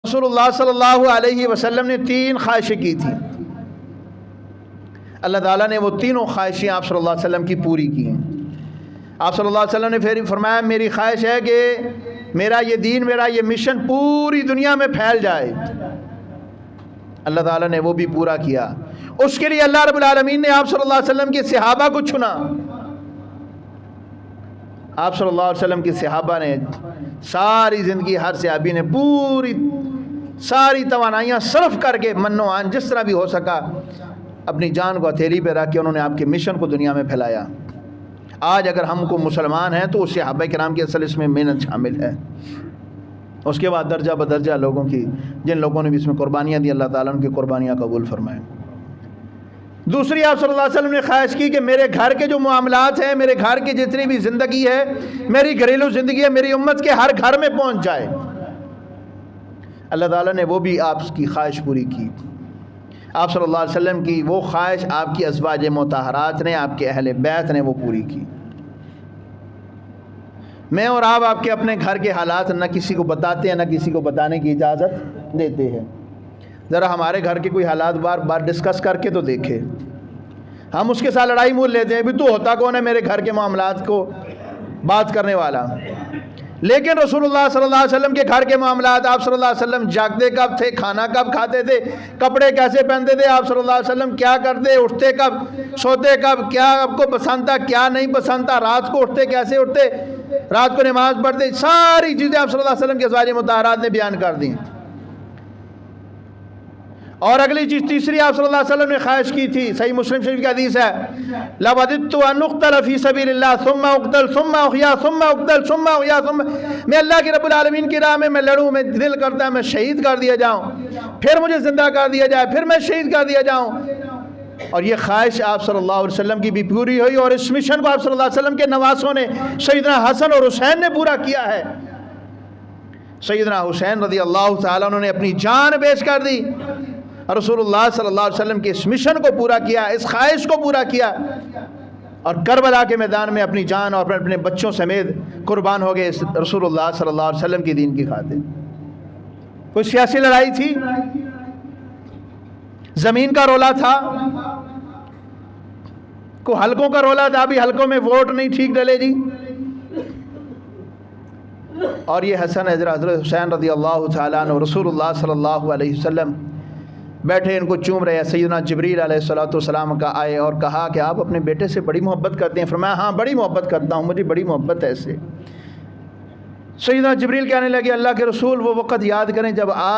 رسول اللہ صلی اللہ علیہ وسلم نے 3 خواہشیں کی تھی. اللہ تعالیٰ نے وہ تینوں خواہشیں آپ صلی اللہ علیہ وسلم کی پوری کی ہیں. آپ صلی اللہ علیہ وسلم نے پھر فرمایا میری خواہش ہے کہ میرا یہ دین، میرا یہ مشن پوری دنیا میں پھیل جائے. اللہ تعالیٰ نے وہ بھی پورا کیا. اس کے لیے اللہ رب العالمین نے آپ صلی اللہ علیہ وسلم کے صحابہ کو چنا. آپ صلی اللہ علیہ وسلم کے صحابہ نے ساری زندگی، ہر صحابی نے پوری ساری توانائیاں صرف کر کے من و عن جس طرح بھی ہو سکا اپنی جان کو ہتھیلی پہ رکھ کے انہوں نے آپ کے مشن کو دنیا میں پھیلایا. آج اگر ہم کو مسلمان ہیں تو اس صحابہ کرام کی اصل اس میں محنت شامل ہے. اس کے بعد درجہ بدرجہ لوگوں کی، جن لوگوں نے بھی اس میں قربانیاں دی، اللہ تعالیٰ ان کی قربانیاں قبول فرمائے. دوسری آپ صلی اللہ علیہ وسلم نے خواہش کی کہ میرے گھر کے جو معاملات ہیں، میرے گھر کی جتنی بھی زندگی ہے، میری گھریلو زندگی ہے، میری امت کے ہر گھر میں پہنچ جائے. اللہ تعالیٰ نے وہ بھی آپ کی خواہش پوری کی. آپ صلی اللہ علیہ وسلم کی وہ خواہش آپ کی ازواج مطہرات نے، آپ کے اہل بیت نے وہ پوری کی. میں اور آپ کے اپنے گھر کے حالات نہ کسی کو بتاتے ہیں، نہ کسی کو بتانے کی اجازت دیتے ہیں. ذرا ہمارے گھر کے کوئی حالات بار بار ڈسکس کر کے تو دیکھے. ہم اس کے ساتھ لڑائی مول لیتے ہیں، بھی تو ہوتا کون ہے میرے گھر کے معاملات کو بات کرنے والا. لیکن رسول اللہ صلی اللہ علیہ وسلم کے گھر کے معاملات، آپ صلی اللہ علیہ وسلم جاگتے کب تھے، کھانا کب کھاتے تھے، کپڑے کیسے پہنتے تھے، آپ صلی اللہ علیہ وسلم کیا کرتے، اٹھتے کب، سوتے کب، کیا آپ کو پسند تھا، کیا نہیں پسند تھا، رات کو اٹھتے کیسے اٹھتے، رات کو نماز پڑھتے، ساری چیزیں آپ صلی اللہ علیہ وسلم کے ازواج مطہرات نے بیان کر دیں. اور اگلی چیز تیسری آپ صلی اللہ علیہ وسلم نے خواہش کی تھی، صحیح مسلم شریف کی حدیث ہے، لَوَدِدْتُ أَنْ أُقْتَلَ فِي سَبِيلِ اللَّهِ ثُمَّ أُقْتَلْ ثُمَّ أُحْيَا ثُمَّ أُقْتَلْ ثُمَّ أُحْيَا ثُمَّ، میں اللہ کے رب العالمین کی راہ میں لڑوں، میں دل کرتا ہے میں شہید کر دیا جاؤں، پھر مجھے زندہ کر دیا جائے، پھر میں شہید کر دیا جاؤں. اور یہ خواہش آپ صلی اللہ علیہ وسلم کی بھی پوری ہوئی. اور اس مشن کو آپ صلی اللہ علیہ وسلم کے نواسوں نے، سیدنا حسن اور حسین نے پورا کیا ہے. سیدنا حسین رضی اللہ تعالیٰ انہوں نے اپنی جان پیش کر دی. رسول اللہ صلی اللہ علیہ وسلم کے اس مشن کو پورا کیا، اس خواہش کو پورا کیا، اور کربلا کے میدان میں اپنی جان اور اپنے بچوں سمیت قربان ہو گئے رسول اللہ صلی اللہ علیہ وسلم کی دین کی خاطر. کوئی سیاسی لڑائی تھی، زمین کا رولا تھا، کوئی حلقوں کا رولا تھا، ابھی حلقوں میں ووٹ نہیں ٹھیک ڈلے جی. اور یہ حضرت حسین رضی اللہ تعالیٰ عنہ رسول اللہ صلی اللہ علیہ وسلم بیٹھے ان کو چوم رہے. سیدنا جبریل علیہ السلام کا آئے اور کہا کہ آپ اپنے بیٹے سے بڑی محبت کرتے ہیں. فرمایا ہاں بڑی محبت کرتا ہوں، مجھے بڑی محبت ہے اس سے. سیدنا جبریل کہنے لگے اللہ کے رسول وہ وقت یاد کریں جب آپ